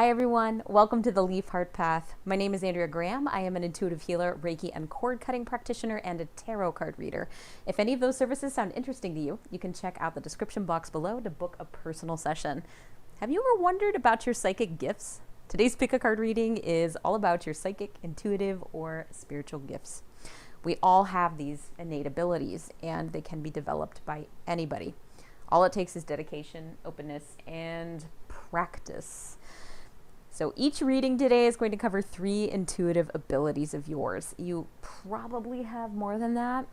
Hi everyone, welcome to the Leaf Heart Path. My name is Andrea Graham. I am an intuitive healer, Reiki and cord cutting practitioner, and a tarot card reader. If any of those services sound interesting to you, you can check out the description box below to book a personal session. Have you ever wondered about your psychic gifts? Today's pick a card reading is all about your psychic, intuitive, or spiritual gifts. We all have these innate abilities and they can be developed by anybody. All it takes is dedication, openness, and practice. So each reading today is going to cover 3 intuitive abilities of yours. You probably have more than that,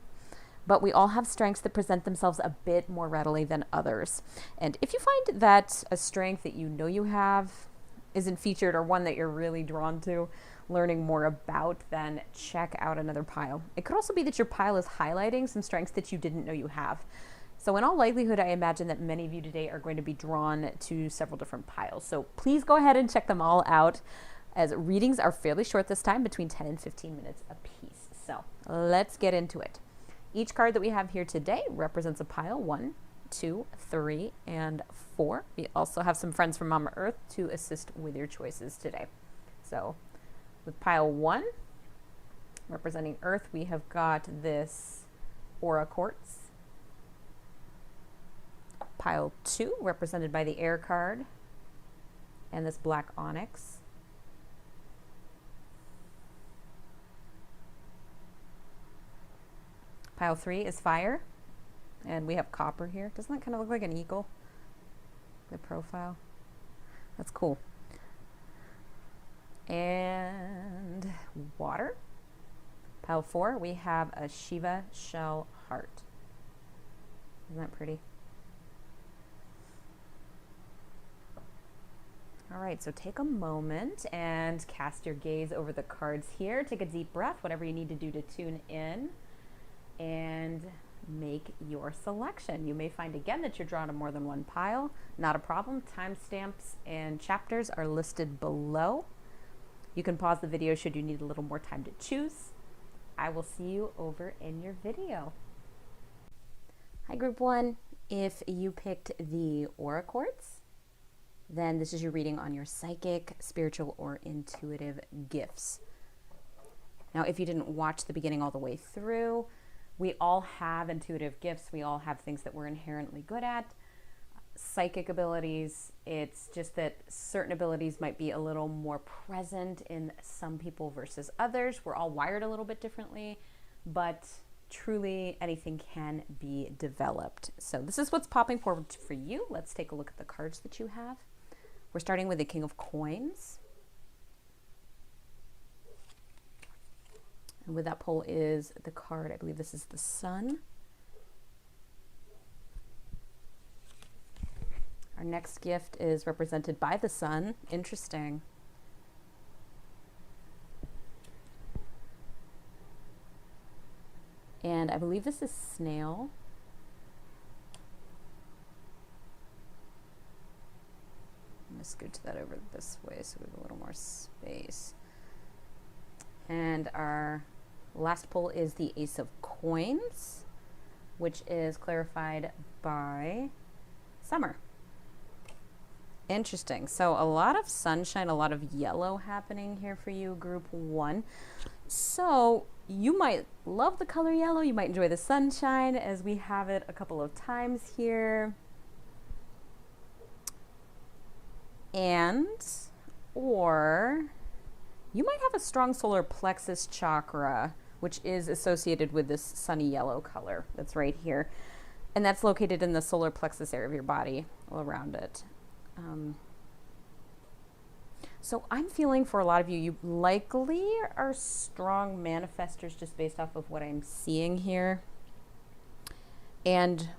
but we all have strengths that present themselves a bit more readily than others. And if you find that a strength that you know you have isn't featured or one that you're really drawn to learning more about, then check out another pile. It could also be that your pile is highlighting some strengths that you didn't know you have. So in all likelihood, I imagine that many of you today are going to be drawn to several different piles. So please go ahead and check them all out, as readings are fairly short this time, between 10 and 15 minutes a piece. So let's get into it. Each card that we have here today represents a pile 1, 2, 3, and 4. We also have some friends from Mama Earth to assist with your choices today. So with pile 1, representing Earth, we have got this Aura Quartz. Pile 2, represented by the Air card, and this black Onyx. Pile 3 is Fire, and we have Copper here. Doesn't that kind of look like an eagle? The profile. That's cool. And Water. Pile 4, we have a Shiva shell heart. Isn't that pretty? All right, so take a moment and cast your gaze over the cards here. Take a deep breath, whatever you need to do to tune in, and make your selection. You may find again that you're drawn to more than one pile. Not a problem. Timestamps and chapters are listed below. You can pause the video should you need a little more time to choose. I will see you over in your video. Hi, Group 1. If you picked the Aura Quartz, then this is your reading on your psychic, spiritual, or intuitive gifts. Now, if you didn't watch the beginning all the way through, we all have intuitive gifts. We all have things that we're inherently good at. Psychic abilities, it's just that certain abilities might be a little more present in some people versus others. We're all wired a little bit differently, but truly anything can be developed. So this is what's popping forward for you. Let's take a look at the cards that you have. We're starting with the King of Coins. And with that pull is the card, I believe this is the Sun. Our next gift is represented by the Sun. Interesting. And I believe this is Snail. I'm going to scooch that over this way so we have a little more space. And our last pull is the Ace of Coins, which is clarified by Summer. Interesting. So a lot of sunshine, a lot of yellow happening here for you, Group 1. So you might love the color yellow. You might enjoy the sunshine as we have it a couple of times here. Or you might have a strong solar plexus chakra, which is associated with this sunny yellow color that's right here. And that's located in the solar plexus area of your body, all around it. So I'm feeling for a lot of you, you likely are strong manifestors just based off of what I'm seeing here. And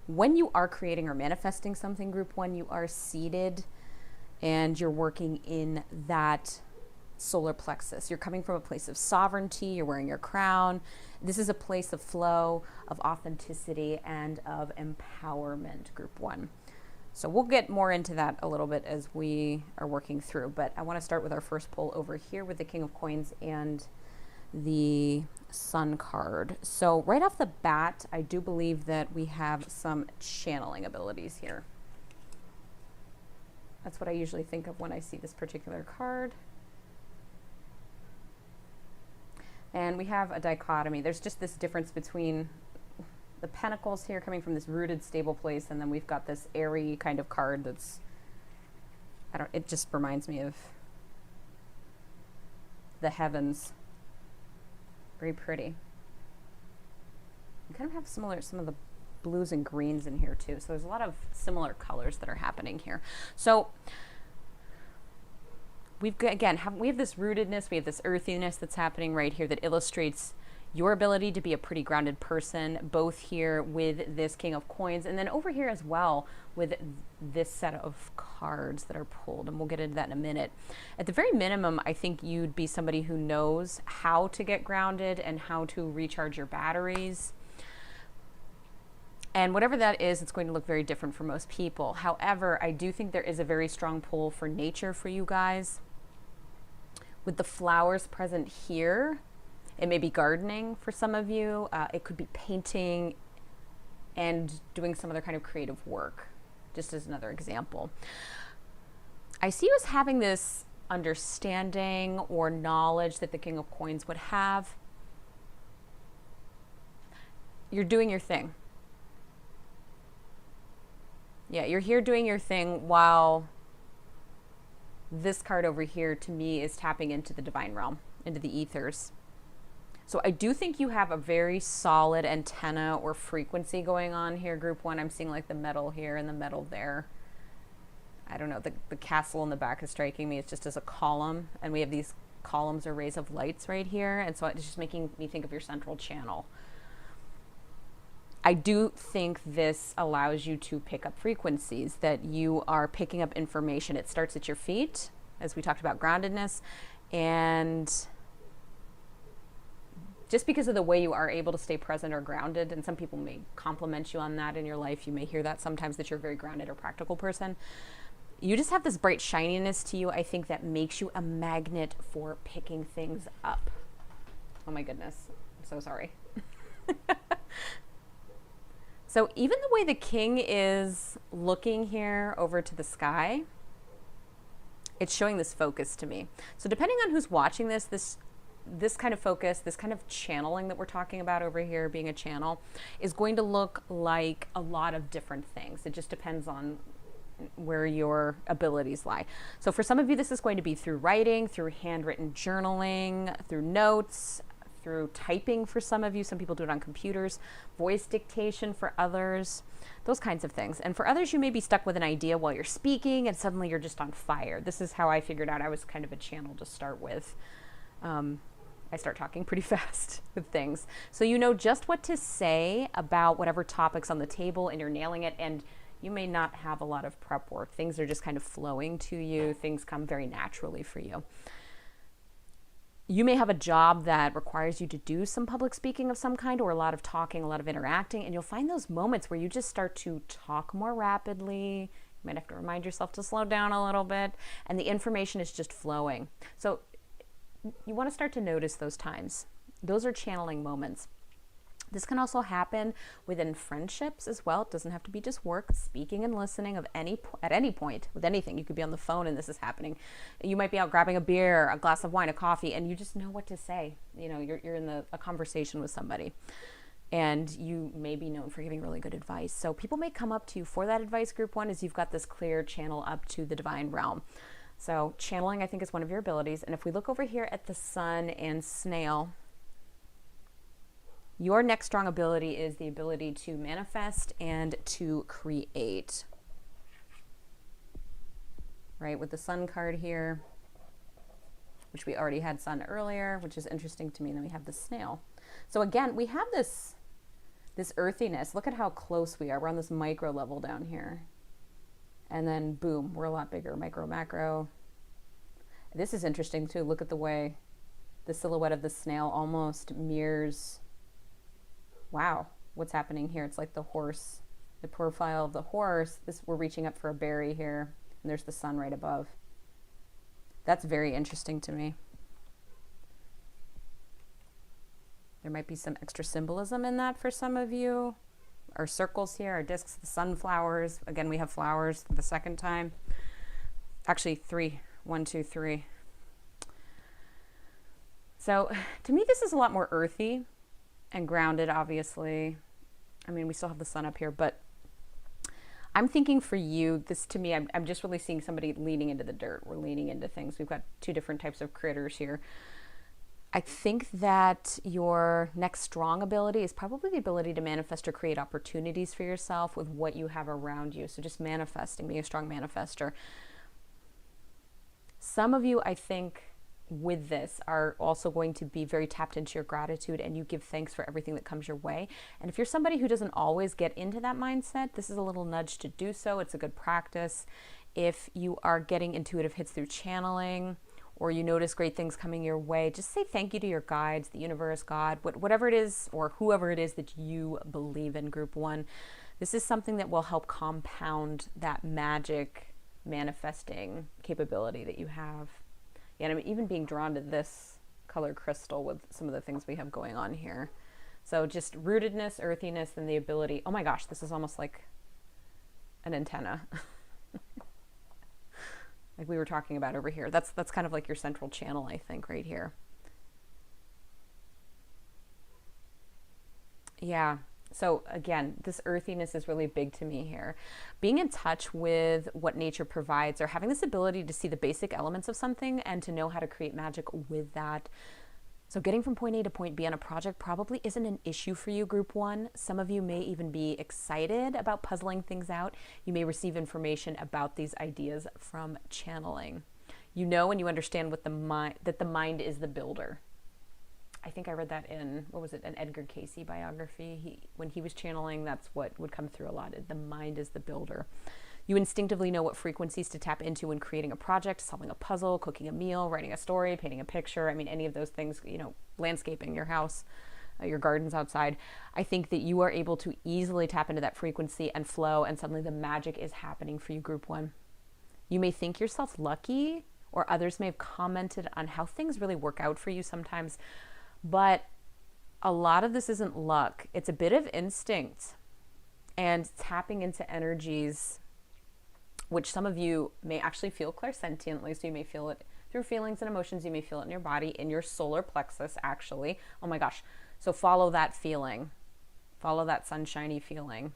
when you are creating or manifesting something, Group 1, you are seated and you're working in that solar plexus. You're coming from a place of sovereignty, you're wearing your crown. This is a place of flow, of authenticity, and of empowerment, Group 1. So we'll get more into that a little bit as we are working through, but I want to start with our first pull over here with the King of Coins and the Sun card. So right off the bat, I do believe that we have some channeling abilities here. That's what I usually think of when I see this particular card. And we have a dichotomy. There's just this difference between the pentacles here coming from this rooted, stable place, and then we've got this airy kind of card that's, it just reminds me of the heavens. Very pretty. You kind of have some of the blues and greens in here too. So there's a lot of similar colors that are happening here. So we have this rootedness, we have this earthiness that's happening right here that illustrates your ability to be a pretty grounded person, both here with this King of Coins and then over here as well with this set of cards that are pulled, and we'll get into that in a minute. At the very minimum, I think you'd be somebody who knows how to get grounded and how to recharge your batteries. And whatever that is, it's going to look very different for most people. However, I do think there is a very strong pull for nature for you guys. With the flowers present here, it may be gardening for some of you. It could be painting and doing some other kind of creative work, just as another example. I see you as having this understanding or knowledge that the King of Coins would have. You're doing your thing. Yeah, you're here doing your thing while this card over here to me is tapping into the divine realm, into the ethers. So I do think you have a very solid antenna or frequency going on here, group one. I'm seeing like the metal here and the metal there. I don't know, the castle in the back is striking me. It's just as a column, and we have these columns or rays of lights right here. And so it's just making me think of your central channel. I do think this allows you to pick up frequencies, that you are picking up information. It starts at your feet, as we talked about groundedness, and just because of the way you are able to stay present or grounded, and some people may compliment you on that in your life. You may hear that sometimes, that you're a very grounded or practical person. You just have this bright shininess to you, I think, that makes you a magnet for picking things up. Oh my goodness, I'm so sorry. So even the way the king is looking here over to the sky, it's showing this focus to me. So depending on who's watching this kind of focus, this kind of channeling that we're talking about over here, being a channel, is going to look like a lot of different things. It just depends on where your abilities lie. So for some of you, this is going to be through writing, through handwritten journaling, through notes, through typing for some of you. Some people do it on computers, voice dictation for others, those kinds of things. And for others, you may be stuck with an idea while you're speaking and suddenly you're just on fire. This is how I figured out I was kind of a channel to start with. I start talking pretty fast with things. So you know just what to say about whatever topic's on the table, and you're nailing it, and you may not have a lot of prep work. Things are just kind of flowing to you. Things come very naturally for you. You may have a job that requires you to do some public speaking of some kind, or a lot of talking, a lot of interacting, and you'll find those moments where you just start to talk more rapidly. You might have to remind yourself to slow down a little bit, and the information is just flowing. So you want to start to notice those times. Those are channeling moments. This can also happen within friendships as well. It doesn't have to be just work. Speaking and listening at any point with anything. You could be on the phone and this is happening. You might be out grabbing a beer, a glass of wine, a coffee, and you just know what to say. You know, you're in a conversation with somebody, and you may be known for giving really good advice. So people may come up to you for that advice, group one, as you've got this clear channel up to the divine realm. So channeling, I think, is one of your abilities. And if we look over here at the sun and snail, your next strong ability is the ability to manifest and to create. Right, with the sun card here, which we already had sun earlier, which is interesting to me. And then we have the snail. So again, we have this earthiness. Look at how close we are. We're on this micro level down here. And then boom, we're a lot bigger, micro, macro. This is interesting too. Look at the way the silhouette of the snail almost mirrors. Wow, what's happening here? It's like the horse, the profile of the horse. We're reaching up for a berry here, and there's the sun right above. That's very interesting to me. There might be some extra symbolism in that for some of you. Our circles here, our discs, the sunflowers. Again, we have flowers for the second time. Actually, three. 1, 2, 3. So to me, this is a lot more earthy and grounded, obviously. I mean, we still have the sun up here, but I'm thinking for you, this to me, I'm just really seeing somebody leaning into the dirt. We're leaning into things. We've got 2 different types of critters here. I think that your next strong ability is probably the ability to manifest or create opportunities for yourself with what you have around you. So just manifesting, being a strong manifester. Some of you, I think, with this are also going to be very tapped into your gratitude, and you give thanks for everything that comes your way. And if you're somebody who doesn't always get into that mindset, this is a little nudge to do so. It's a good practice. If you are getting intuitive hits through channeling, or you notice great things coming your way, just say thank you to your guides, the universe, God, whatever it is, or whoever it is that you believe in, group 1. This is something that will help compound that magic manifesting capability that you have. And I'm even being drawn to this color crystal with some of the things we have going on here. So just rootedness, earthiness, and the ability. Oh my gosh, this is almost like an antenna. Like we were talking about over here. That's kind of like your central channel, I think, right here. Yeah. So again, this earthiness is really big to me here. Being in touch with what nature provides, or having this ability to see the basic elements of something and to know how to create magic with that. So getting from point A to point B on a project probably isn't an issue for you, group 1. Some of you may even be excited about puzzling things out. You may receive information about these ideas from channeling. You know and you understand what that the mind is the builder. I think I read that in, what was it, an Edgar Cayce biography. When he was channeling, that's what would come through a lot. The mind is the builder. You instinctively know what frequencies to tap into when creating a project, solving a puzzle, cooking a meal, writing a story, painting a picture. I mean, any of those things, landscaping your house, your gardens outside. I think that you are able to easily tap into that frequency and flow, and suddenly the magic is happening for you, group 1. You may think yourself lucky, or others may have commented on how things really work out for you sometimes. But a lot of this isn't luck. It's a bit of instinct and tapping into energies, which some of you may actually feel clairsentiently. So you may feel it through feelings and emotions. You may feel it in your body, in your solar plexus, actually. Oh my gosh. So follow that feeling. Follow that sunshiny feeling.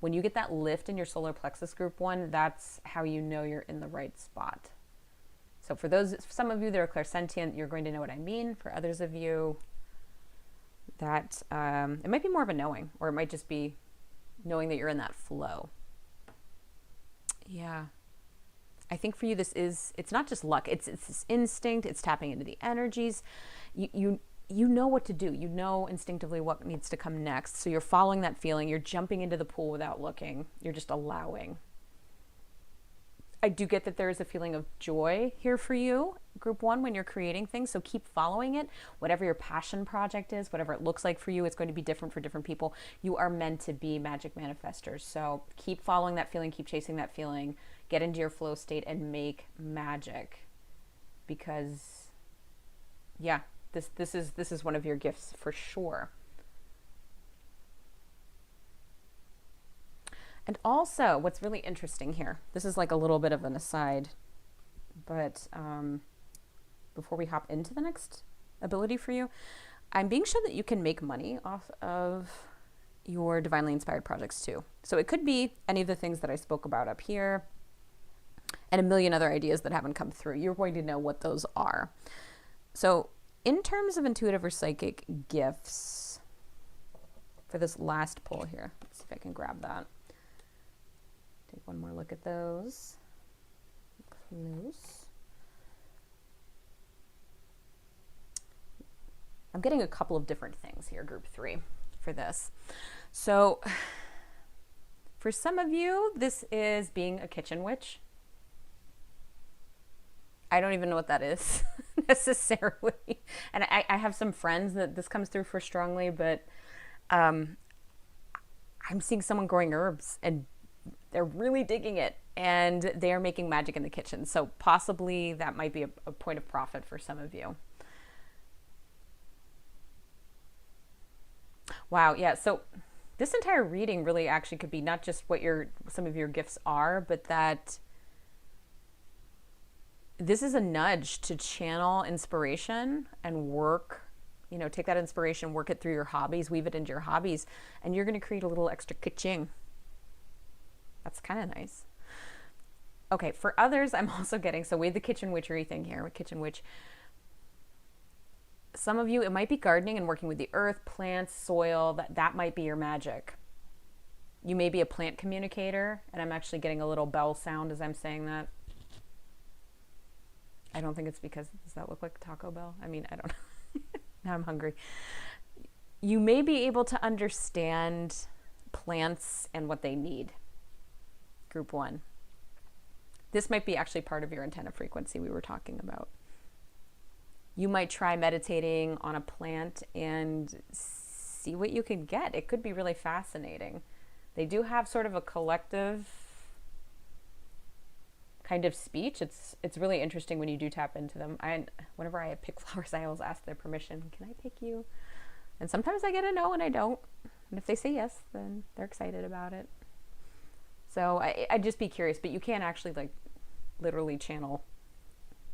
When you get that lift in your solar plexus, group 1, that's how you know you're in the right spot. So for some of you that are clairsentient, you're going to know what I mean. For others of you, that it might be more of a knowing, or it might just be knowing that you're in that flow. Yeah. I think for you, it's not just luck. It's this instinct. It's tapping into the energies. You know what to do. You know instinctively what needs to come next. So you're following that feeling. You're jumping into the pool without looking. You're just allowing. I do get that there is a feeling of joy here for you, group 1, when you're creating things. So keep following it. Whatever your passion project is, whatever it looks like for you, it's going to be different for different people. You are meant to be magic manifestors. So keep following that feeling, keep chasing that feeling, get into your flow state and make magic. Because yeah, this is one of your gifts for sure. And also, what's really interesting here, this is like a little bit of an aside, but before we hop into the next ability for you, I'm being shown that you can make money off of your divinely inspired projects too. So it could be any of the things that I spoke about up here and a million other ideas that haven't come through. You're going to know what those are. So in terms of intuitive or psychic gifts, for this last pull here, let's see if I can grab that. Take one more look at those. Close. I'm getting a couple of different things here, group 3, for this. So for some of you, this is being a kitchen witch. I don't even know what that is necessarily. And I have some friends that this comes through for strongly, but I'm seeing someone growing herbs and they're really digging it, and they are making magic in the kitchen. So possibly that might be a point of profit for some of you. Wow, yeah. So this entire reading really actually could be not just what some of your gifts are, but that this is a nudge to channel inspiration and work, you know, take that inspiration, work it through your hobbies, weave it into your hobbies, and you're going to create a little extra ka-ching. That's kind of nice. Okay, for others, I'm also getting, so with the kitchen witchery thing here, with kitchen witch, some of you, it might be gardening and working with the earth, plants, soil, that might be your magic. You may be a plant communicator, and I'm actually getting a little bell sound as I'm saying that. I don't think it's because, does that look like Taco Bell? I mean, I don't know. Now I'm hungry. You may be able to understand plants and what they need. Group 1. This might be actually part of your antenna frequency we were talking about. You might try meditating on a plant and see what you can get. It could be really fascinating. They do have sort of a collective kind of speech. It's really interesting when you do tap into them. Whenever I pick flowers, I always ask their permission. Can I pick you? And sometimes I get a no and I don't. And if they say yes, then they're excited about it. So I'd just be curious, but you can actually like literally channel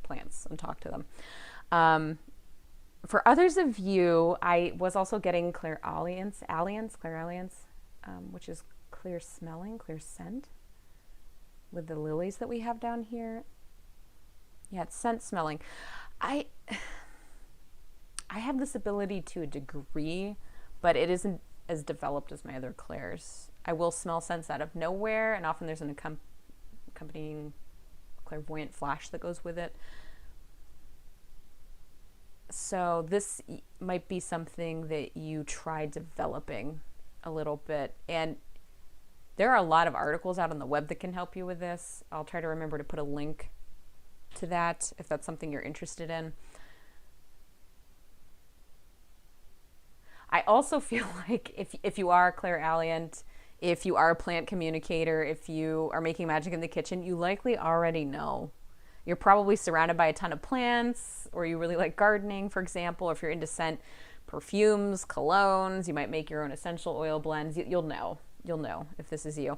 plants and talk to them. For others of you, I was also getting clairaudience, which is clear smelling, clear scent, with the lilies that we have down here. Yeah, it's scent smelling. I have this ability to a degree, but it isn't as developed as my other clairs. I will smell scents out of nowhere, and often there's an accompanying clairvoyant flash that goes with it. So this might be something that you try developing a little bit. And there are a lot of articles out on the web that can help you with this. I'll try to remember to put a link to that if that's something you're interested in. I also feel like if you are clairaudient, if you are a plant communicator, if you are making magic in the kitchen, you likely already know. You're probably surrounded by a ton of plants, or you really like gardening, for example. Or if you're into scent, perfumes, colognes, you might make your own essential oil blends. You'll know if this is you.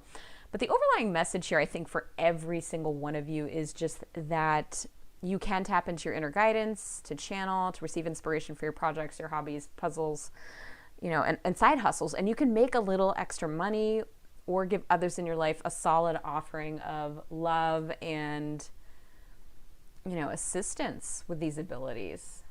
But the overlying message here, I think, for every single one of you is just that you can tap into your inner guidance, to channel, to receive inspiration for your projects, your hobbies, puzzles, you know, and side hustles. And you can make a little extra money or give others in your life a solid offering of love and, you know, assistance with these abilities,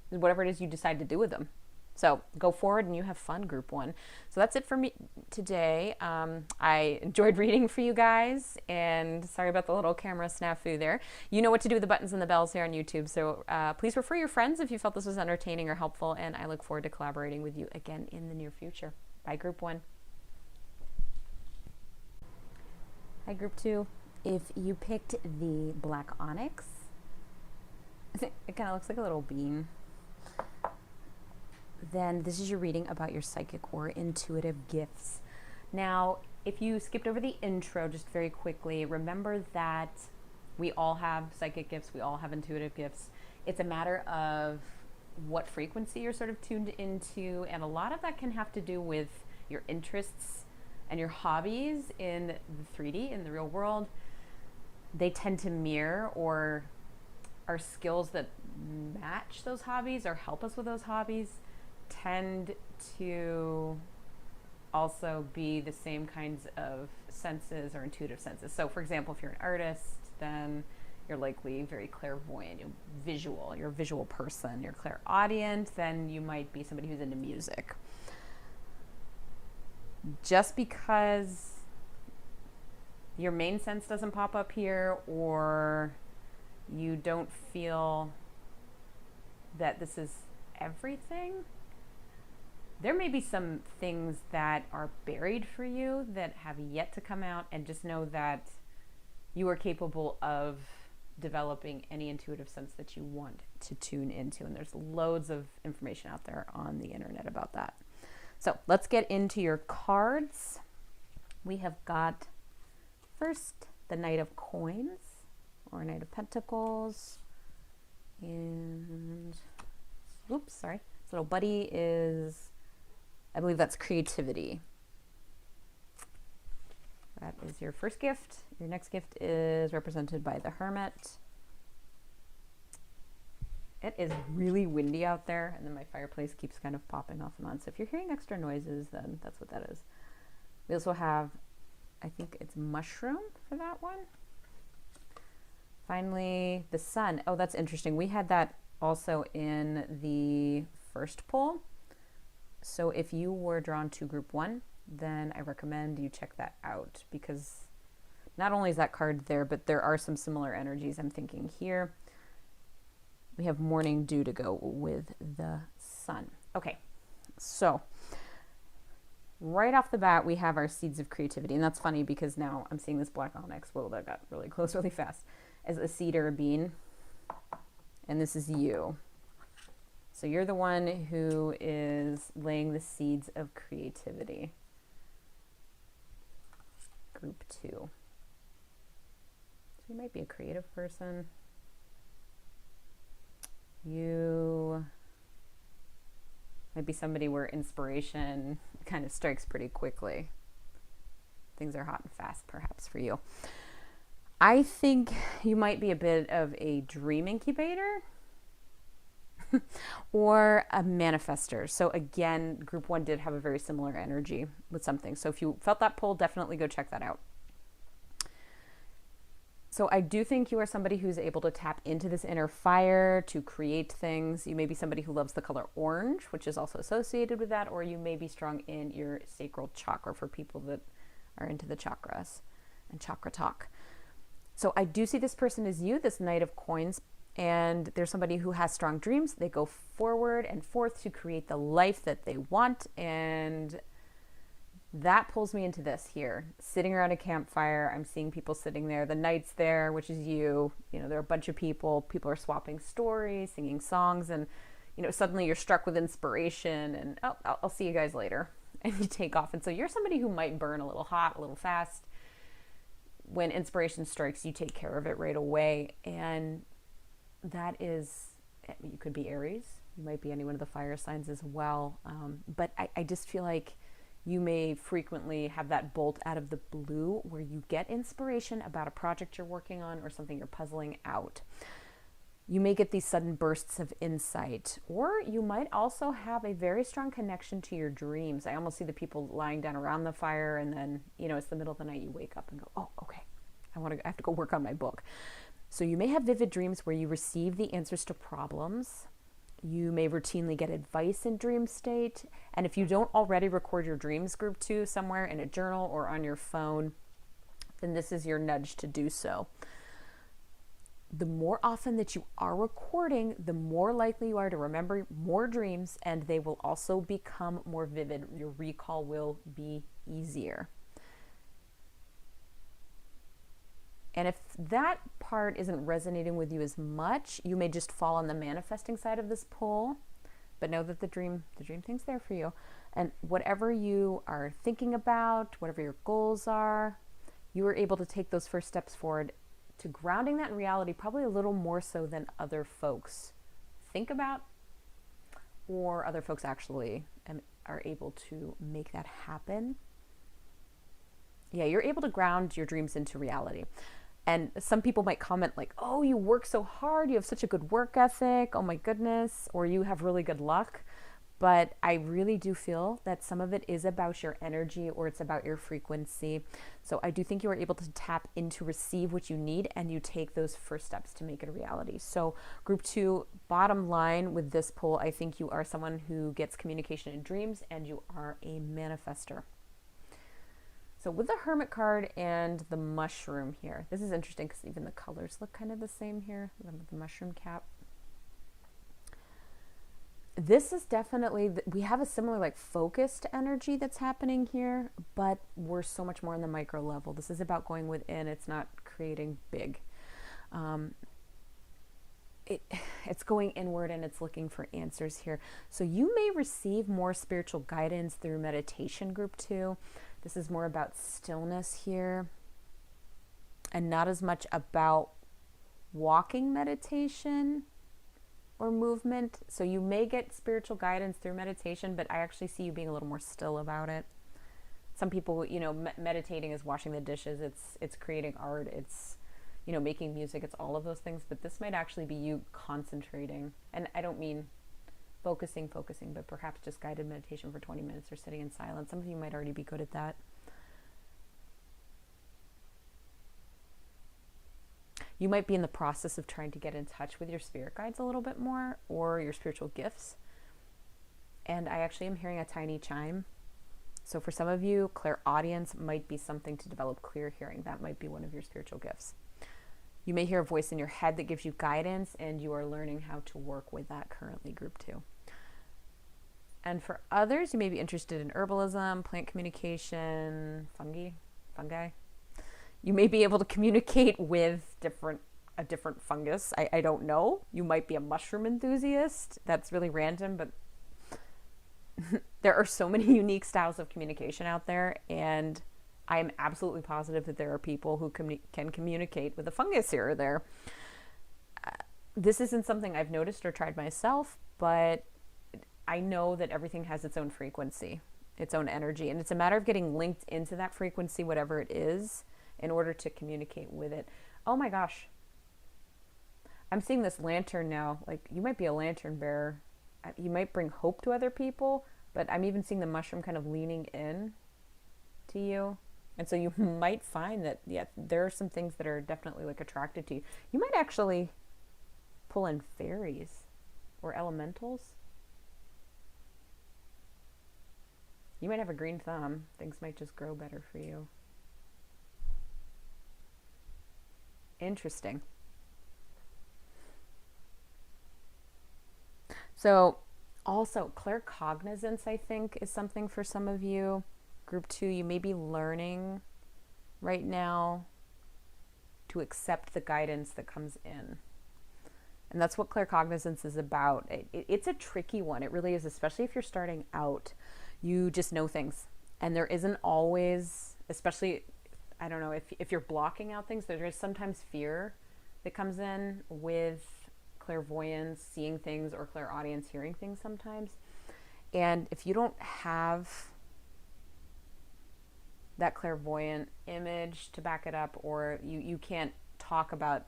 whatever it is you decide to do with them. So go forward and you have fun, group 1. So that's it for me today. I enjoyed reading for you guys, and sorry about the little camera snafu there. You know what to do with the buttons and the bells here on YouTube. So please refer your friends if you felt this was entertaining or helpful, and I look forward to collaborating with you again in the near future. Bye, group 1. Hi, group 2. If you picked the black onyx, it kind of looks like a little bean, then this is your reading about your psychic or intuitive gifts. Now, if you skipped over the intro just very quickly, remember that we all have psychic gifts, we all have intuitive gifts. It's a matter of what frequency you're sort of tuned into, and a lot of that can have to do with your interests and your hobbies in the 3D, in the real world. They tend to mirror or are skills that match those hobbies or help us with those hobbies tend to also be the same kinds of senses or intuitive senses. So for example, if you're an artist, then you're likely very clairvoyant, you're a visual person. You're clairaudient, then you might be somebody who's into music. Just because your main sense doesn't pop up here, or you don't feel that this is everything, there may be some things that are buried for you that have yet to come out, and just know that you are capable of developing any intuitive sense that you want to tune into. And there's loads of information out there on the internet about that. So let's get into your cards. We have got first the Knight of Coins or Knight of Pentacles. And, oops, sorry. This little buddy is, I believe that's creativity. That is your first gift. Your next gift is represented by the Hermit. It is really windy out there, and then my fireplace keeps kind of popping off and on. So if you're hearing extra noises, then that's what that is. We also have, I think it's mushroom for that one. Finally, the sun. Oh, that's interesting. We had that also in the first poll. So if you were drawn to group 1, then I recommend you check that out, because not only is that card there, but there are some similar energies I'm thinking here. We have morning dew to go with the sun. Okay, so right off the bat, we have our seeds of creativity. And that's funny because now I'm seeing this black onyx. Whoa, that got really close really fast. As a seed or a bean. And this is you. So you're the one who is laying the seeds of creativity. Group 2. So you might be a creative person. You might be somebody where inspiration kind of strikes pretty quickly. Things are hot and fast, perhaps, for you. I think you might be a bit of a dream incubator or a manifester. So again, group 1 did have a very similar energy with something. So if you felt that pull, definitely go check that out. So I do think you are somebody who's able to tap into this inner fire to create things. You may be somebody who loves the color orange, which is also associated with that, or you may be strong in your sacral chakra for people that are into the chakras and chakra talk. So I do see this person as you, this Knight of Coins, and there's somebody who has strong dreams. They go forward and forth to create the life that they want, and that pulls me into this here. Sitting around a campfire, I'm seeing people sitting there. The Knight's there, which is you. You know, there are a bunch of people. People are swapping stories, singing songs, and, you know, suddenly you're struck with inspiration, and, oh, I'll see you guys later. And you take off. And so you're somebody who might burn a little hot, a little fast. When inspiration strikes, you take care of it right away. And that is, you could be Aries. You might be any one of the fire signs as well. But I just feel like you may frequently have that bolt out of the blue where you get inspiration about a project you're working on or something you're puzzling out. You may get these sudden bursts of insight, or you might also have a very strong connection to your dreams. I almost see the people lying down around the fire, and then, you know, it's the middle of the night, you wake up and go, oh, okay, I have to go work on my book. So you may have vivid dreams where you receive the answers to problems. You may routinely get advice in dream state. And if you don't already record your dreams, group 2, somewhere in a journal or on your phone, then this is your nudge to do so. The more often that you are recording, the more likely you are to remember more dreams, and they will also become more vivid. Your recall will be easier. And if that part isn't resonating with you as much, you may just fall on the manifesting side of this pull, but know that the dream thing's there for you. And whatever you are thinking about, whatever your goals are, you are able to take those first steps forward to grounding that in reality, probably a little more so than other folks think about, or other folks actually are able to make that happen. Yeah, you're able to ground your dreams into reality. And some people might comment like, oh, you work so hard, you have such a good work ethic, oh my goodness, or you have really good luck. But I really do feel that some of it is about your energy, or it's about your frequency. So I do think you are able to tap into receive what you need, and you take those first steps to make it a reality. So group 2, bottom line with this pull, I think you are someone who gets communication in dreams, and you are a manifester. So with the Hermit card and the mushroom here, this is interesting because even the colors look kind of the same here, the mushroom cap. This is definitely, we have a similar like focused energy that's happening here, but we're so much more on the micro level. This is about going within, it's not creating big. It's going inward, and it's looking for answers here. So you may receive more spiritual guidance through meditation, group 2. This is more about stillness here, and not as much about walking meditation or movement. So you may get spiritual guidance through meditation, but I actually see you being a little more still about it. Some people, you know, meditating is washing the dishes. It's creating art. It's, you know, making music. It's all of those things, but this might actually be you concentrating. And I don't mean focusing, but perhaps just guided meditation for 20 minutes or sitting in silence. Some of you might already be good at that. You might be in the process of trying to get in touch with your spirit guides a little bit more, or your spiritual gifts. And I actually am hearing a tiny chime. So for some of you, clairaudience might be something to develop clear hearing. That might be one of your spiritual gifts. You may hear a voice in your head that gives you guidance, and you are learning how to work with that currently, group 2. And for others, you may be interested in herbalism, plant communication, fungi. You may be able to communicate with a different fungus. I don't know. You might be a mushroom enthusiast. That's really random, but there are so many unique styles of communication out there, and I am absolutely positive that there are people who can communicate with a fungus here or there. This isn't something I've noticed or tried myself, but I know that everything has its own frequency, its own energy, and it's a matter of getting linked into that frequency, whatever it is, in order to communicate with it. Oh my gosh. I'm seeing this lantern now. Like, you might be a lantern bearer. You might bring hope to other people, but I'm even seeing the mushroom kind of leaning in to you. And so you might find that, yeah, there are some things that are definitely like attracted to you. You might actually pull in fairies or elementals. You might have a green thumb. Things might just grow better for you. Interesting. So also claircognizance, I think, is something for some of you. Group 2, you may be learning right now to accept the guidance that comes in. And that's what claircognizance is about. It's a tricky one. It really is, especially if you're starting out. You just know things. And there isn't always, especially, I don't know, if you're blocking out things, there is sometimes fear that comes in with clairvoyance, seeing things, or clairaudience, hearing things sometimes. And if you don't have that clairvoyant image to back it up, or you can't talk about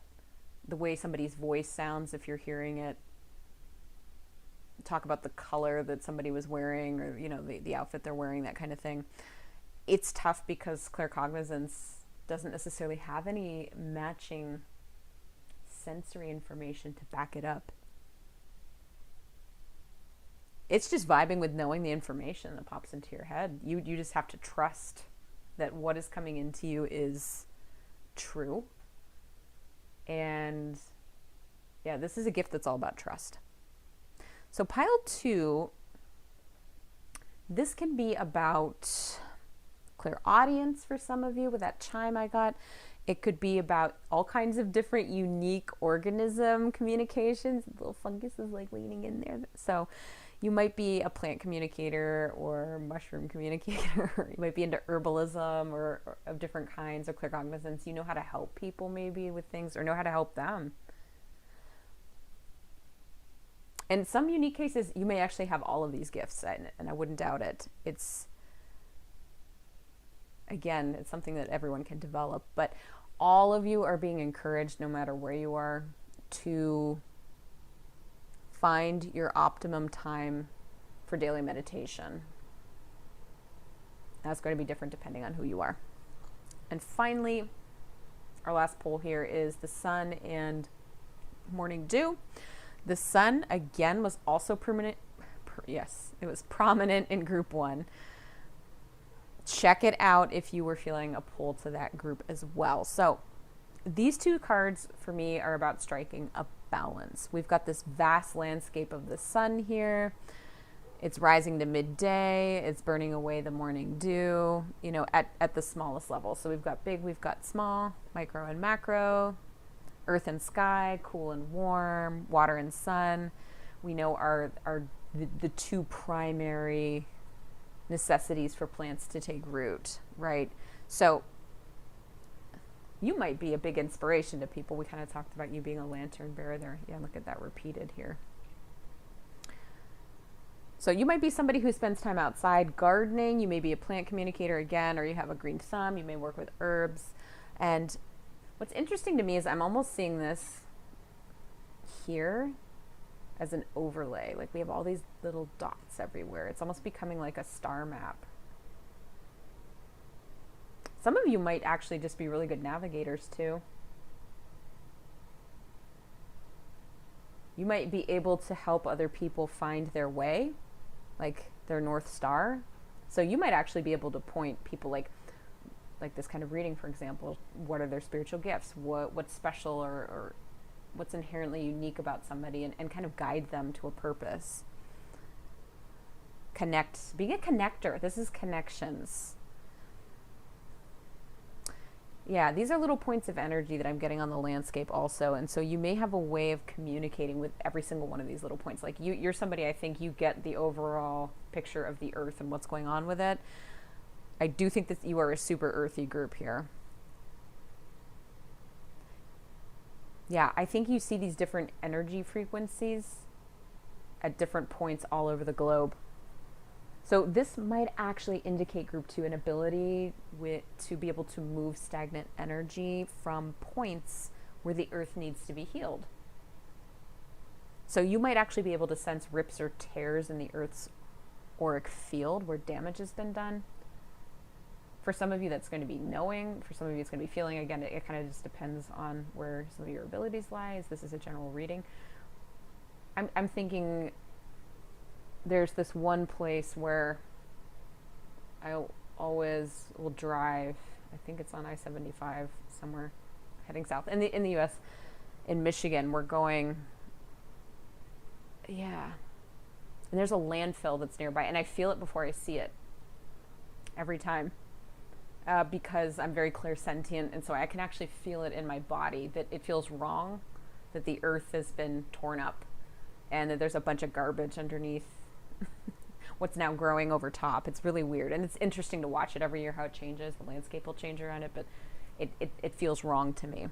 the way somebody's voice sounds if you're hearing it, talk about the color that somebody was wearing, or, you know, the outfit they're wearing, that kind of thing. It's tough because claircognizance doesn't necessarily have any matching sensory information to back it up. It's just vibing with knowing the information that pops into your head. You just have to trust that what is coming into you is true. And yeah, this is a gift that's all about trust. So pile 2, this can be about clairaudience for some of you with that chime I got. It could be about all kinds of different unique organism communications. The little fungus is like leaning in there. So you might be a plant communicator or mushroom communicator. You might be into herbalism or of different kinds, or claircognizance. You know how to help people maybe with things, or know how to help them. In some unique cases, you may actually have all of these gifts, and I wouldn't doubt it. It's something that everyone can develop, but all of you are being encouraged, no matter where you are, to find your optimum time for daily meditation. That's going to be different depending on who you are. And finally, our last poll here is the sun and morning dew. The sun, again, was also prominent. Yes, it was prominent in group 1. Check it out if you were feeling a pull to that group as well. So these 2 cards for me are about striking a balance. We've got this vast landscape of the sun here. It's rising to midday. It's burning away the morning dew, you know, at the smallest level. So we've got big, we've got small, micro and macro, earth and sky, cool and warm, water and sun. We know are the 2 primary necessities for plants to take root, right? So you might be a big inspiration to people. We kind of talked about you being a lantern bearer there. Yeah, look at that repeated here. So you might be somebody who spends time outside gardening. You may be a plant communicator again, or you have a green thumb. You may work with herbs. And What's interesting to me is I'm almost seeing this here as an overlay. Like we have all these little dots everywhere. It's almost becoming like a star map. Some of you might actually just be really good navigators too. You might be able to help other people find their way, like their North Star. So you might actually be able to point people like this kind of reading, for example. What are their spiritual gifts? What's special or what's inherently unique about somebody, and kind of guide them to a purpose. Connect, being a connector. This is connections. Yeah, these are little points of energy that I'm getting on the landscape also. And so you may have a way of communicating with every single one of these little points. Like you're somebody, I think you get the overall picture of the earth and what's going on with it. I do think that you are a super earthy group here. Yeah, I think you see these different energy frequencies at different points all over the globe. So this might actually indicate group 2 an ability to be able to move stagnant energy from points where the earth needs to be healed. So you might actually be able to sense rips or tears in the earth's auric field where damage has been done. For some of you, that's going to be knowing. For some of you, it's going to be feeling. Again, it kind of just depends on where some of your abilities lie. This is a general reading. I'm thinking there's this one place where I always will drive. I think it's on I-75 somewhere heading south. In the U.S., in Michigan, we're going, yeah. And there's a landfill that's nearby, and I feel it before I see it every time. Because I'm very clairsentient, and so I can actually feel it in my body that it feels wrong, that the earth has been torn up, and that there's a bunch of garbage underneath what's now growing over top. It's really weird, and it's interesting to watch it every year how it changes. The landscape will change around it, but it feels wrong to me.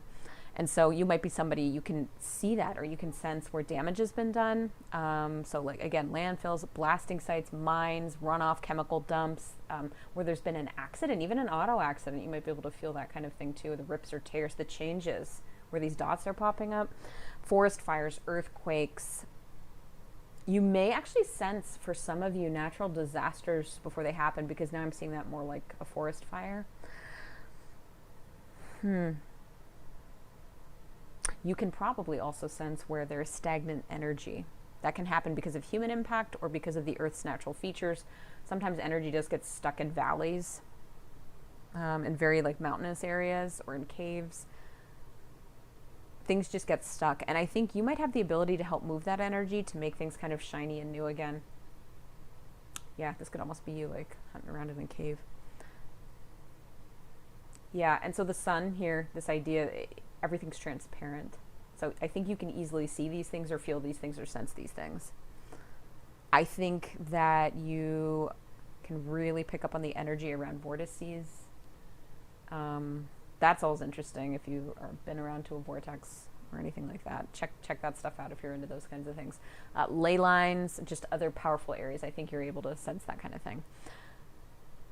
And so you might be somebody, you can see that, or you can sense where damage has been done. So like, again, landfills, blasting sites, mines, runoff, chemical dumps, where there's been an accident, even an auto accident. You might be able to feel that kind of thing too, the rips or tears, the changes, where these dots are popping up. Forest fires, earthquakes. You may actually sense, for some of you, natural disasters before they happen, because now I'm seeing that more like a forest fire. You can probably also sense where there's stagnant energy. That can happen because of human impact or because of the Earth's natural features. Sometimes energy just gets stuck in valleys, in very like mountainous areas or in caves. Things just get stuck. And I think you might have the ability to help move that energy to make things kind of shiny and new again. Yeah, this could almost be you like hunting around in a cave. Yeah, and so the sun here, this idea, everything's transparent. So I think you can easily see these things or feel these things or sense these things. I think that you can really pick up on the energy around vortices. That's always interesting if you have been around to a vortex or anything like that. Check that stuff out if you're into those kinds of things. Ley lines, just other powerful areas. I think you're able to sense that kind of thing.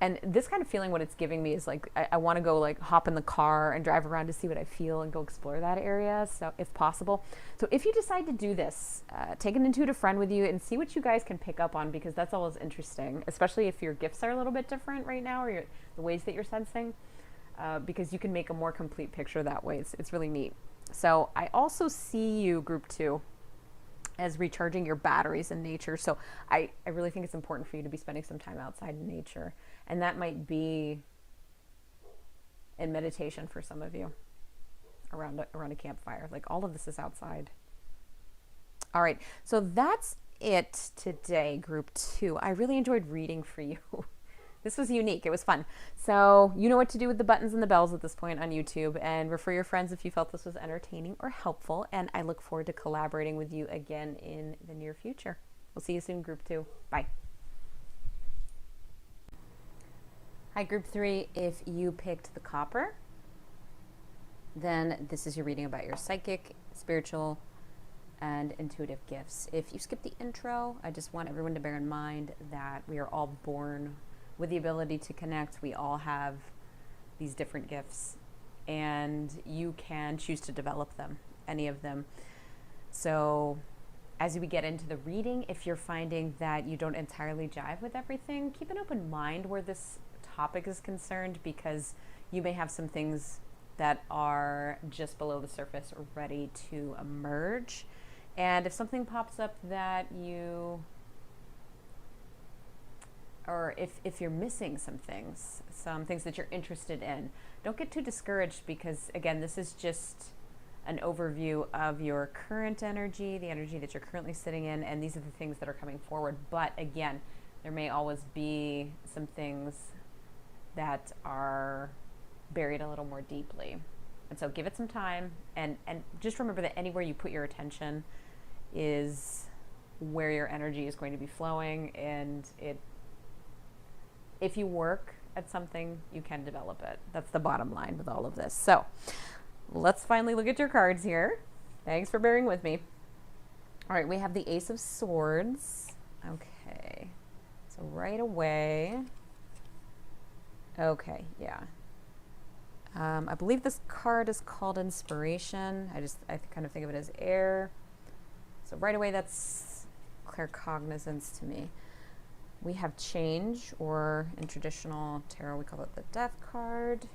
And this kind of feeling, what it's giving me is like, I want to go like hop in the car and drive around to see what I feel and go explore that area, so if possible. So if you decide to do this, take an intuitive friend with you and see what you guys can pick up on, because that's always interesting, especially if your gifts are a little bit different right now, or the ways that you're sensing, because you can make a more complete picture that way. It's really neat. So I also see you, group 2, as recharging your batteries in nature. So I really think it's important for you to be spending some time outside in nature. And that might be in meditation for some of you, around a campfire. Like, all of this is outside. All right, so that's it today, group 2. I really enjoyed reading for you. This was unique. It was fun. So you know what to do with the buttons and the bells at this point on YouTube, and refer your friends if you felt this was entertaining or helpful. And I look forward to collaborating with you again in the near future. We'll see you soon, group 2. Bye. Hi, group 3. If you picked the copper, then this is your reading about your psychic, spiritual, and intuitive gifts. If you skip the intro, I just want everyone to bear in mind that we are all born with the ability to connect. We all have these different gifts, and you can choose to develop them, any of them. So as we get into the reading, if you're finding that you don't entirely jive with everything, keep an open mind where this topic is concerned, because you may have some things that are just below the surface or ready to emerge. And if something pops up that you, or if you're missing some things that you're interested in, don't get too discouraged, because again, this is just an overview of your current energy, the energy that you're currently sitting in, and these are the things that are coming forward. But again, there may always be some things that are buried a little more deeply. And so give it some time, and just remember that anywhere you put your attention is where your energy is going to be flowing, and if you work at something, you can develop it. That's the bottom line with all of this. So let's finally look at your cards here. Thanks for bearing with me. All right, we have the Ace of Swords. Okay, so right away. Okay, yeah. I believe this card is called Inspiration. I kind of think of it as air. So right away, that's claircognizance to me. We have Change, or in traditional tarot, we call it the Death card,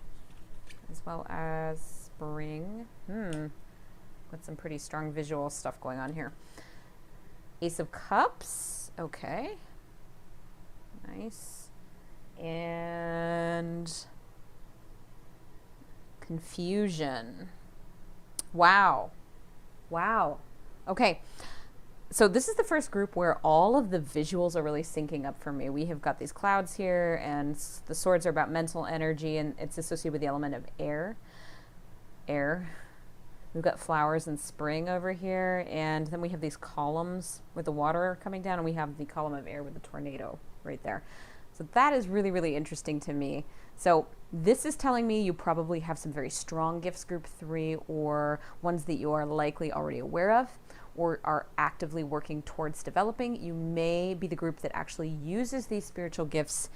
as well as Spring. Got some pretty strong visual stuff going on here. Ace of Cups. Okay. Nice. And Confusion. Wow. Okay. So this is the first group where all of the visuals are really syncing up for me. We have got these clouds here, and the swords are about mental energy, and it's associated with the element of air. We've got flowers and spring over here, and then we have these columns with the water coming down, and we have the column of air with the tornado right there. So that is really, really interesting to me. So this is telling me you probably have some very strong gifts, group 3, or ones that you are likely already aware of or are actively working towards developing. You may be the group that actually uses these spiritual gifts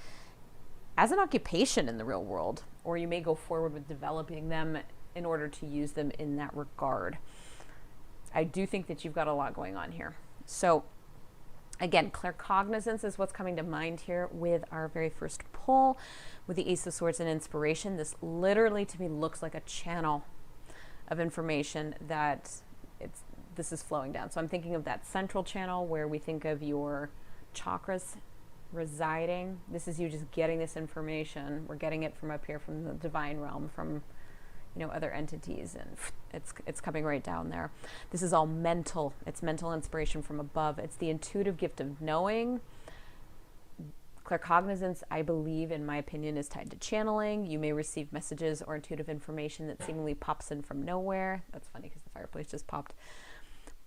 as an occupation in the real world, or you may go forward with developing them in order to use them in that regard. I do think that you've got a lot going on here. So again, claircognizance is what's coming to mind here with our very first pull with the Ace of Swords and Inspiration. This literally to me looks like a channel of information that this is flowing down. So I'm thinking of that central channel where we think of your chakras residing. This is you just getting this information. We're getting it from up here, from the divine realm, from other entities, and it's coming right down there. This is all mental. It's mental inspiration from above. It's the intuitive gift of knowing. Claircognizance, I believe, in my opinion, is tied to channeling. You may receive messages or intuitive information that seemingly pops in from nowhere. That's funny because the fireplace just popped.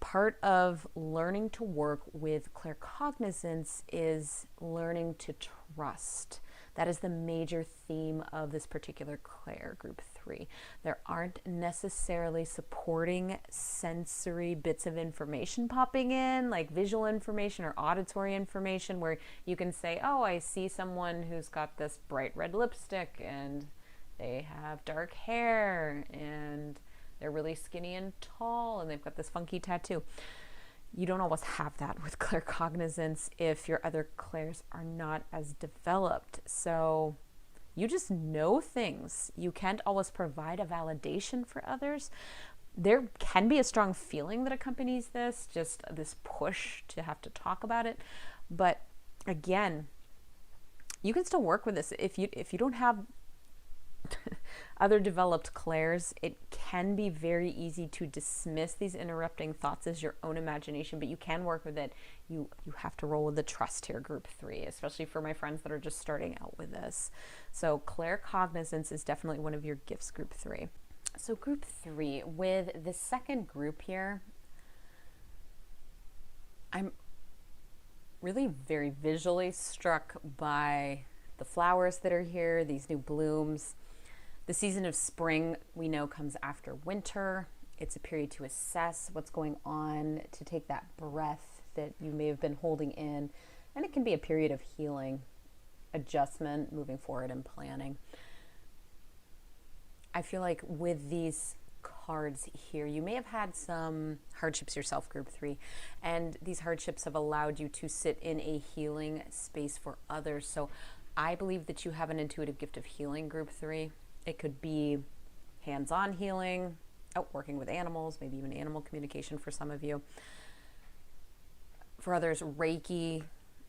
Part of learning to work with claircognizance is learning to trust. That is the major theme of this particular Clair group 3. There aren't necessarily supporting sensory bits of information popping in, like visual information or auditory information, where you can say, oh, I see someone who's got this bright red lipstick and they have dark hair and they're really skinny and tall and they've got this funky tattoo. You don't always have that with claircognizance if your other clairs are not as developed. So you just know things. You can't always provide a validation for others. There can be a strong feeling that accompanies this, just this push to have to talk about it. But again, you can still work with this. If you don't have other developed clairs, it can be very easy to dismiss these interrupting thoughts as your own imagination, but you can work with it. You have to roll with the trust here, group 3, especially for my friends that are just starting out with this. So claircognizance is definitely one of your gifts, group 3. So group 3, with the second group here, I'm really very visually struck by the flowers that are here, these new blooms. The season of spring, we know, comes after winter. It's a period to assess what's going on, to take that breath that you may have been holding in. And it can be a period of healing, adjustment, moving forward, and planning. I feel like with these cards here, you may have had some hardships yourself, group 3, and these hardships have allowed you to sit in a healing space for others. So I believe that you have an intuitive gift of healing, group 3. It could be hands-on healing, working with animals, maybe even animal communication for some of you. For others, Reiki,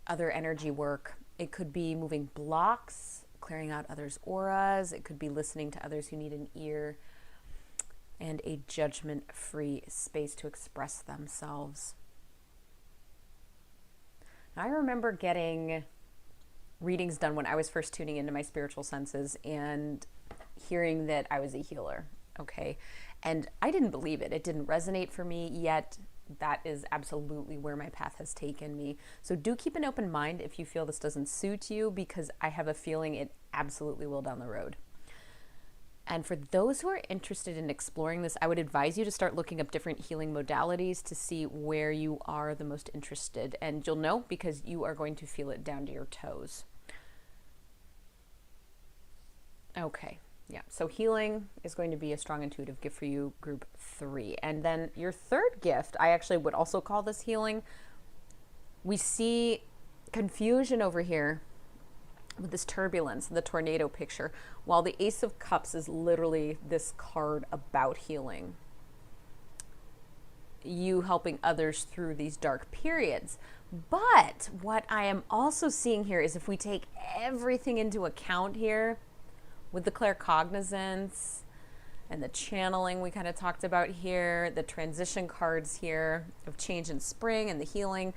other energy work. It could be moving blocks, clearing out others' auras. It could be listening to others who need an ear and a judgment-free space to express themselves. Now, I remember getting readings done when I was first tuning into my spiritual senses and hearing that I was a healer, okay? And I didn't believe it. It didn't resonate for me, yet that is absolutely where my path has taken me. So do keep an open mind if you feel this doesn't suit you, because I have a feeling it absolutely will down the road. And for those who are interested in exploring this, I would advise you to start looking up different healing modalities to see where you are the most interested. And you'll know because you are going to feel it down to your toes. Okay, yeah, so healing is going to be a strong intuitive gift for you, group 3. And then your third gift, I actually would also call this healing. We see confusion over here with this turbulence, the tornado picture, while the Ace of Cups is literally this card about healing. You helping others through these dark periods. But what I am also seeing here is if we take everything into account here, with the claircognizance and the channeling we kind of talked about here, the transition cards here of change and spring and the healing,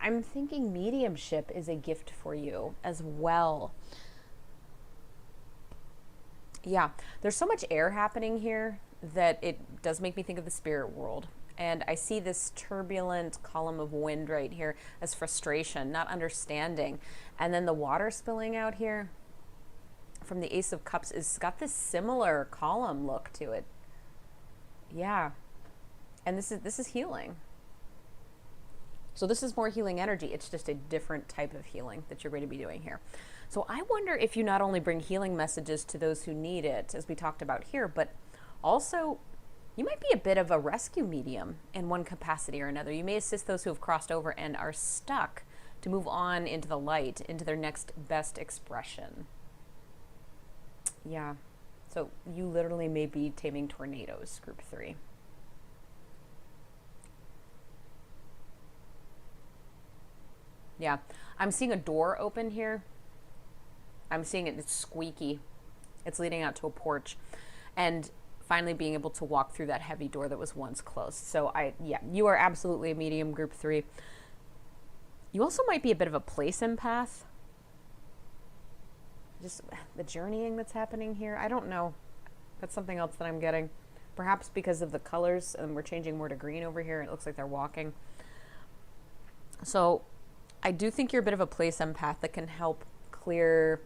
I'm thinking mediumship is a gift for you as well. Yeah, there's so much air happening here that it does make me think of the spirit world. And I see this turbulent column of wind right here as frustration, not understanding. And then the water spilling out here from the Ace of Cups is got this similar column look to it. Yeah. And this is healing. So this is more healing energy. It's just a different type of healing that you're going to be doing here. So I wonder if you not only bring healing messages to those who need it, as we talked about here, but also you might be a bit of a rescue medium in one capacity or another. You may assist those who have crossed over and are stuck to move on into the light, into their next best expression. Yeah. So you literally may be taming tornadoes, group 3. Yeah, I'm seeing a door open here. I'm seeing it, it's squeaky. It's leading out to a porch. And finally being able to walk through that heavy door that was once closed. So yeah, you are absolutely a medium, group 3. You also might be a bit of a place empath. Just the journeying that's happening here. I don't know. That's something else that I'm getting. Perhaps because of the colors, and we're changing more to green over here. It looks like they're walking. So I do think you're a bit of a place empath that can help clear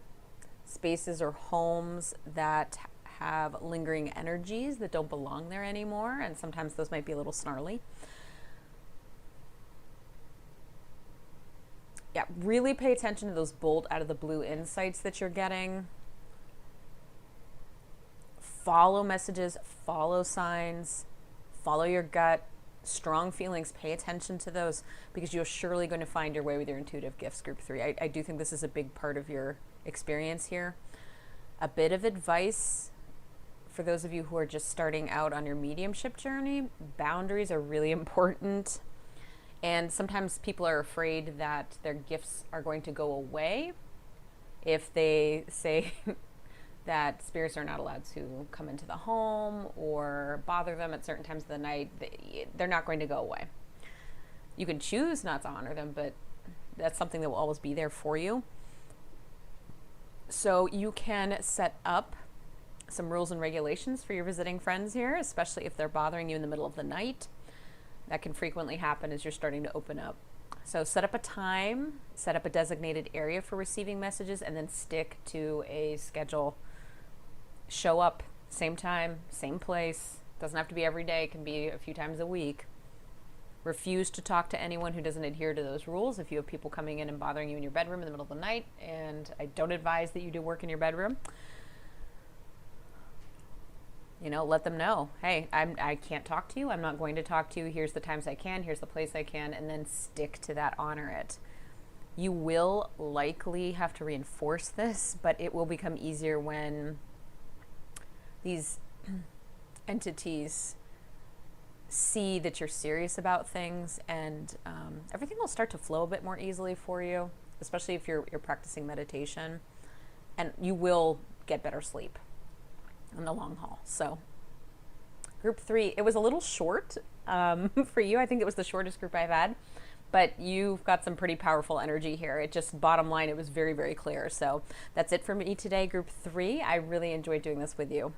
spaces or homes that have lingering energies that don't belong there anymore. And sometimes those might be a little snarly. Yeah, really pay attention to those bolt out of the blue insights that you're getting. Follow messages, follow signs, follow your gut. Strong feelings, pay attention to those, because you're surely going to find your way with your intuitive gifts, group 3. I do think this is a big part of your experience here. A bit of advice for those of you who are just starting out on your mediumship journey: boundaries are really important. And sometimes people are afraid that their gifts are going to go away if they say that spirits are not allowed to come into the home or bother them at certain times of the night. They're not going to go away. You can choose not to honor them, but that's something that will always be there for you. So you can set up some rules and regulations for your visiting friends here, especially if they're bothering you in the middle of the night. That can frequently happen as you're starting to open up. So set up a time, set up a designated area for receiving messages, and then stick to a schedule. Show up, same time, same place. Doesn't have to be every day, it can be a few times a week. Refuse to talk to anyone who doesn't adhere to those rules. If you have people coming in and bothering you in your bedroom in the middle of the night, and I don't advise that you do work in your bedroom. You know, let them know, hey, I can't talk to you. I'm not going to talk to you. Here's the times I can. Here's the place I can. And then stick to that. Honor it. You will likely have to reinforce this, but it will become easier when these entities see that you're serious about things, and everything will start to flow a bit more easily for you, especially if you're practicing meditation, and you will get better sleep in the long haul. So group 3, it was a little short for you. I think it was the shortest group I've had, but you've got some pretty powerful energy here. It just, bottom line, it was very, very clear. So that's it for me today, group 3. I really enjoyed doing this with you.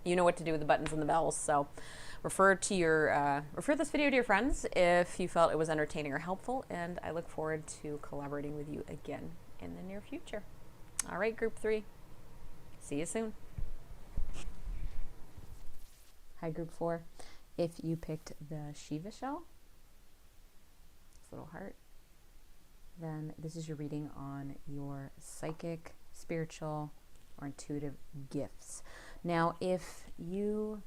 You know what to do with the buttons and the bells. So refer this video to your friends if you felt it was entertaining or helpful, and I look forward to collaborating with you again in the near future. All right, group 3. See you soon. Hi, group 4. If you picked the Shiva shell, this little heart, then this is your reading on your psychic, spiritual, or intuitive gifts. Now, if you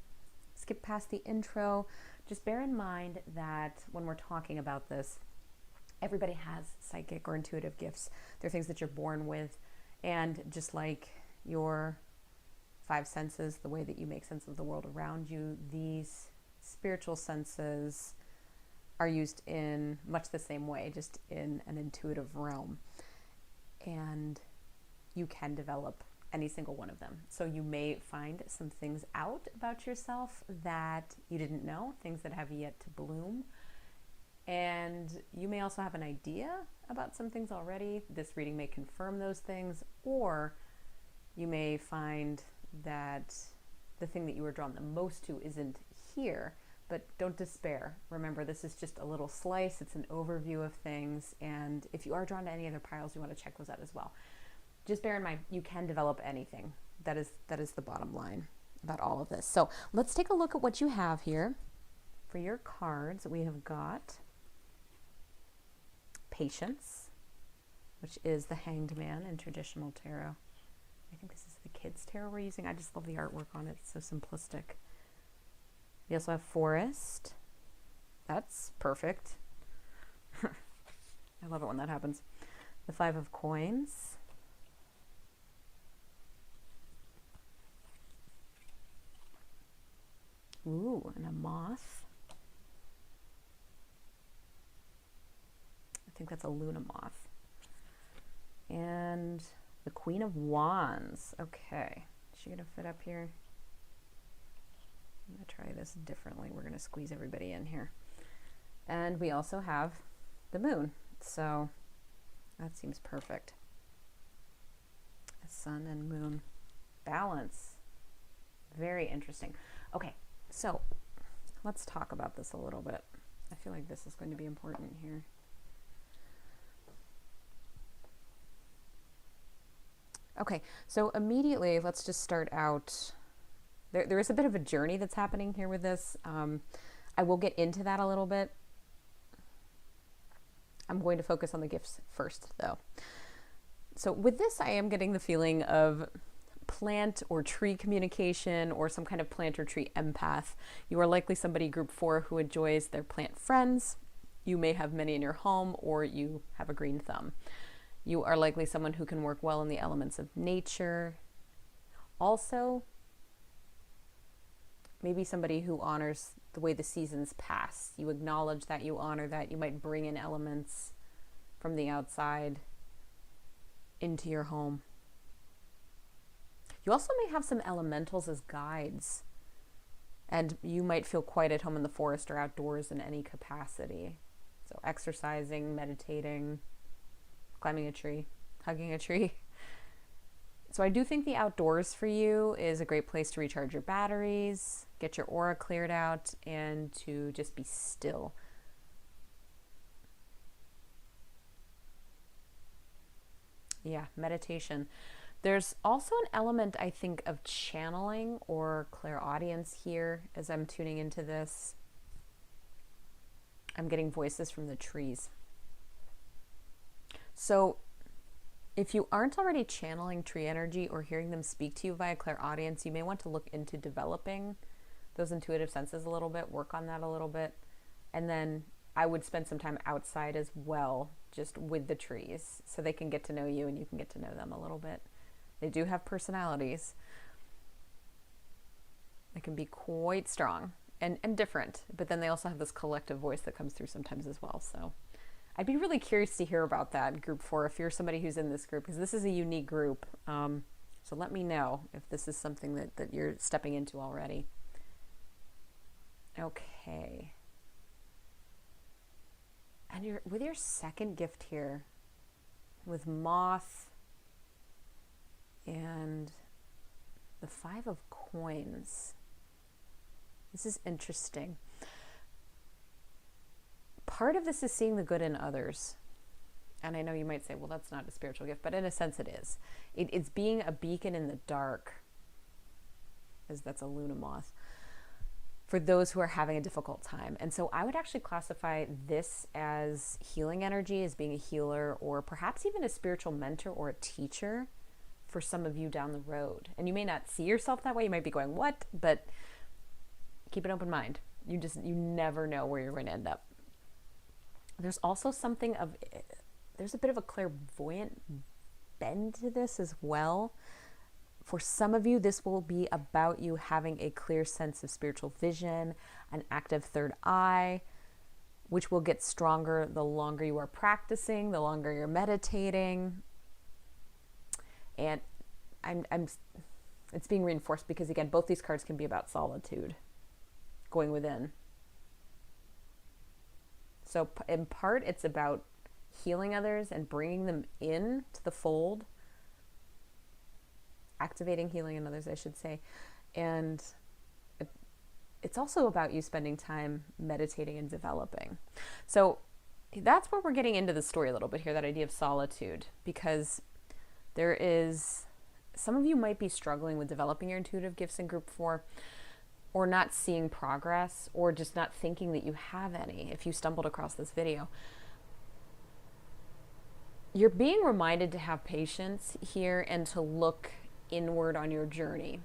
skip past the intro, just bear in mind that when we're talking about this, everybody has psychic or intuitive gifts. They're things that you're born with, and just like your 5 senses, the way that you make sense of the world around you, these spiritual senses are used in much the same way, just in an intuitive realm. And you can develop any single one of them. So you may find some things out about yourself that you didn't know, things that have yet to bloom. And you may also have an idea about some things already. This reading may confirm those things, or you may find that the thing that you were drawn the most to isn't here, but don't despair. Remember, this is just a little slice. It's an overview of things. And if you are drawn to any other piles, you want to check those out as well. Just bear in mind, you can develop anything. That is the bottom line about all of this. So let's take a look at what you have here. For your cards, we have got Patience, which is the Hanged Man in traditional tarot. I think this is the kids' tarot we're using. I just love the artwork on it. It's so simplistic. We also have Forest. That's perfect. I love it when that happens. The 5 of Coins. Ooh, and a Moth. I think that's a Luna Moth. And the Queen of Wands. Okay, is she gonna fit up here? I'm gonna try this differently. We're gonna squeeze everybody in here. And we also have the Moon. So that seems perfect. A Sun and Moon balance. Very interesting. Okay, so let's talk about this a little bit. I feel like this is going to be important here. Okay, so immediately, let's just start out. There is a bit of a journey that's happening here with this. I will get into that a little bit. I'm going to focus on the gifts first, though. So with this, I am getting the feeling of plant or tree communication, or some kind of plant or tree empath. You are likely somebody, group 4, who enjoys their plant friends. You may have many in your home, or you have a green thumb. You are likely someone who can work well in the elements of nature. Also, maybe somebody who honors the way the seasons pass. You acknowledge that, you honor that. You might bring in elements from the outside into your home. You also may have some elementals as guides, and you might feel quite at home in the forest or outdoors in any capacity. So exercising, meditating, climbing a tree, hugging a tree. So I do think the outdoors for you is a great place to recharge your batteries, get your aura cleared out, and to just be still. Yeah, meditation. There's also an element, I think, of channeling or clairaudience here as I'm tuning into this. I'm getting voices from the trees. So If you aren't already channeling tree energy or hearing them speak to you via clairaudience, you may want to look into developing those intuitive senses a little bit, work on that a little bit. And then I would spend some time outside as well, just with the trees, so they can get to know you and you can get to know them a little bit. They do have personalities. They can be quite strong and different, but then they also have this collective voice that comes through sometimes as well. So I'd be really curious to hear about that group 4 if you're somebody who's in this group, because this is a unique group. So let me know if this is something that you're stepping into already. Okay. And with your second gift here, with moth and the 5 of coins. This is interesting. Part of this is seeing the good in others. And I know you might say, well, that's not a spiritual gift, but in a sense it is. It's being a beacon in the dark, as that's a Luna moth, for those who are having a difficult time. And so I would actually classify this as healing energy, as being a healer, or perhaps even a spiritual mentor or a teacher for some of you down the road. And you may not see yourself that way. You might be going, what? But keep an open mind. You never know where you're going to end up. There's also there's a bit of a clairvoyant bend to this as well. For some of you, this will be about you having a clear sense of spiritual vision, an active third eye, which will get stronger the longer you are practicing, the longer you're meditating. And it's being reinforced because, again, both these cards can be about solitude, going within. So in part, it's about healing others and bringing them in to the fold, activating healing in others, I should say. And it's also about you spending time meditating and developing. So that's where we're getting into the story a little bit here, that idea of solitude, because some of you might be struggling with developing your intuitive gifts in group 4, or not seeing progress, or just not thinking that you have any if you stumbled across this video. You're being reminded to have patience here and to look inward on your journey.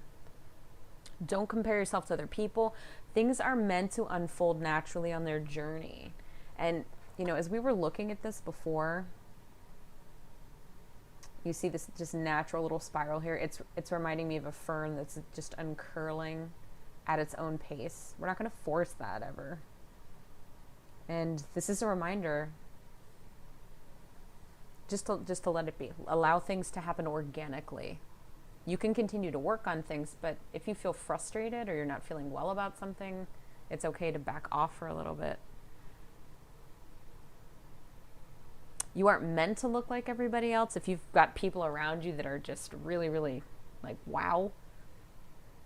Don't compare yourself to other people. Things are meant to unfold naturally on their journey. And, as we were looking at this before, you see this just natural little spiral here. It's reminding me of a fern that's just uncurling at its own pace. We're not going to force that ever. And this is a reminder just to let it be. Allow things to happen organically. You can continue to work on things, but if you feel frustrated or you're not feeling well about something, it's okay to back off for a little bit. You aren't meant to look like everybody else. If you've got people around you that are just really, really like, wow,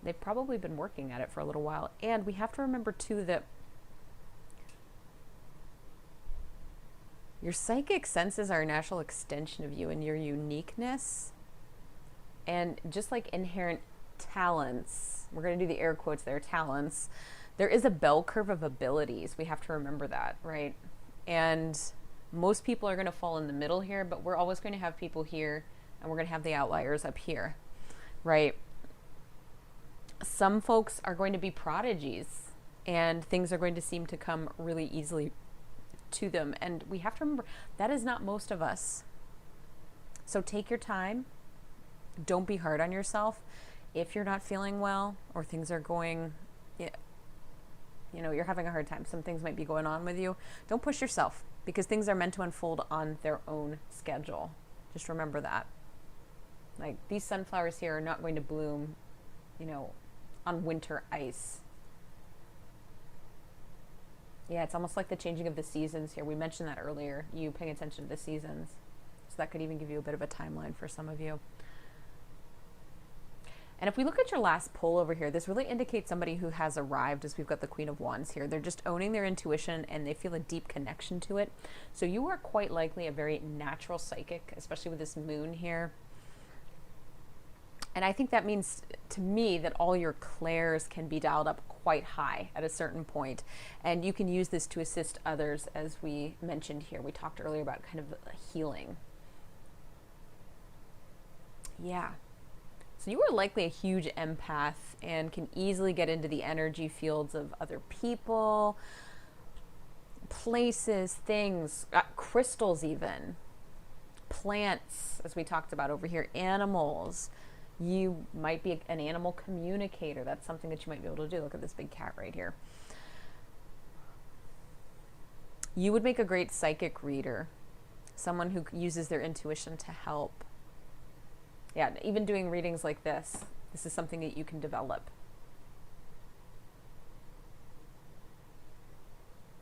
they've probably been working at it for a little while. And we have to remember too that your psychic senses are a natural extension of you and your uniqueness. And just like inherent talents, we're going to do the air quotes there, talents, there is a bell curve of abilities. We have to remember that, right? And most people are going to fall in the middle here, but we're always going to have people here, and we're going to have the outliers up here, right? Some folks are going to be prodigies, and things are going to seem to come really easily to them. And we have to remember that is not most of us. So take your time. Don't be hard on yourself. If you're not feeling well or things are going, you're having a hard time, some things might be going on with you, don't push yourself, because things are meant to unfold on their own schedule. Just remember that. Like, these sunflowers here are not going to bloom, on winter ice. Yeah, it's almost like the changing of the seasons here. We mentioned that earlier, you paying attention to the seasons. So that could even give you a bit of a timeline for some of you. And if we look at your last pull over here, this really indicates somebody who has arrived, as we've got the Queen of Wands here. They're just owning their intuition and they feel a deep connection to it. So you are quite likely a very natural psychic, especially with this moon here. And I think that means to me that all your clairs can be dialed up quite high at a certain point. And you can use this to assist others, as we mentioned here. We talked earlier about kind of healing. Yeah. So you are likely a huge empath and can easily get into the energy fields of other people, places, things, crystals even, plants, as we talked about over here, animals. You might be an animal communicator. That's something that you might be able to do. Look at this big cat right here. You would make a great psychic reader, someone who uses their intuition to help. Yeah, even doing readings like this is something that you can develop.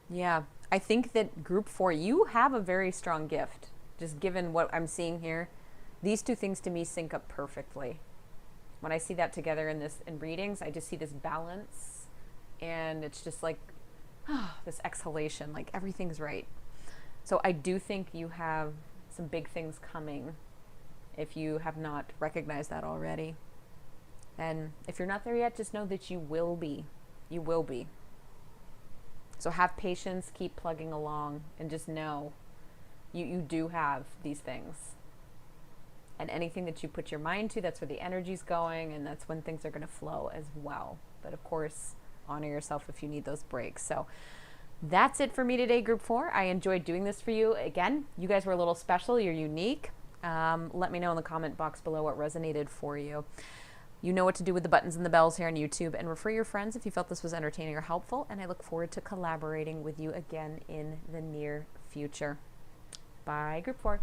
Yeah, I think that group 4, you have a very strong gift. Just given what I'm seeing here, these two things to me sync up perfectly. When I see that together in readings, I just see this balance, and it's just like this exhalation, like everything's right. So I do think you have some big things coming if you have not recognized that already. And if you're not there yet, just know that you will be. You will be. So have patience, keep plugging along, and just know you do have these things. And anything that you put your mind to, that's where the energy's going, and that's when things are going to flow as well. But of course, honor yourself if you need those breaks. So that's it for me today, group 4. I enjoyed doing this for you. Again, you guys were a little special. You're unique. Let me know in the comment box below what resonated for you. You know what to do with the buttons and the bells here on YouTube, and refer your friends if you felt this was entertaining or helpful, and I look forward to collaborating with you again in the near future. Bye, group 4.